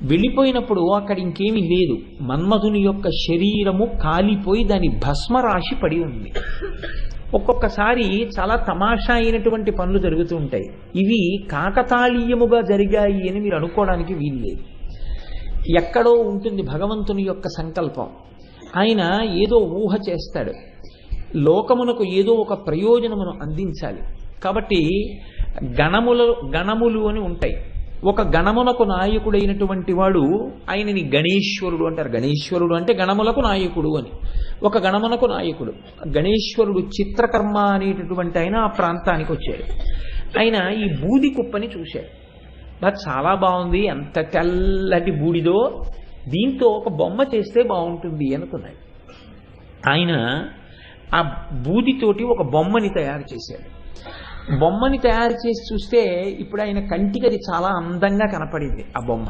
వెళ్ళిపోయినప్పుడు అక్కడ ఇంకేమీ లేదు. మన్మధుని యొక్క శరీరము కాలిపోయి దాని భస్మరాశి పడి ఉంది. ఒక్కొక్కసారి చాలా తమాషా అయినటువంటి పనులు జరుగుతూ ఉంటాయి. ఇవి కాకతాళీయముగా జరిగాయి అని మీరు అనుకోవడానికి వీల్లేదు. ఎక్కడో ఉంటుంది భగవంతుని యొక్క సంకల్పం. ఆయన ఏదో ఊహ చేస్తాడు, లోకమునకు ఏదో ఒక ప్రయోజనమును అందించాలి. కాబట్టి గణములు అని ఉంటాయి. ఒక గణమునకు నాయకుడైనటువంటి వాడు ఆయనని గణేశ్వరుడు అంటారు. గణేశ్వరుడు అంటే గణములకు నాయకుడు అని. ఒక గణమునకు నాయకుడు గణేశ్వరుడు. చిత్రకర్మ అనేటటువంటి ఆయన ఆ ప్రాంతానికి వచ్చాడు. ఆయన ఈ బూది కుప్పని చూశాడు. చాలా బాగుంది, ఎంత తెల్లటి బూడిదో, దీంతో ఒక బొమ్మ చేస్తే బాగుంటుంది అనుకున్నాడు. ఆయన ఆ బూదితోటి ఒక బొమ్మని తయారు చేశాడు. బొమ్మని తయారు చేసి చూస్తే ఇప్పుడు ఆయన కంటికి అది చాలా అందంగా కనపడింది ఆ బొమ్మ.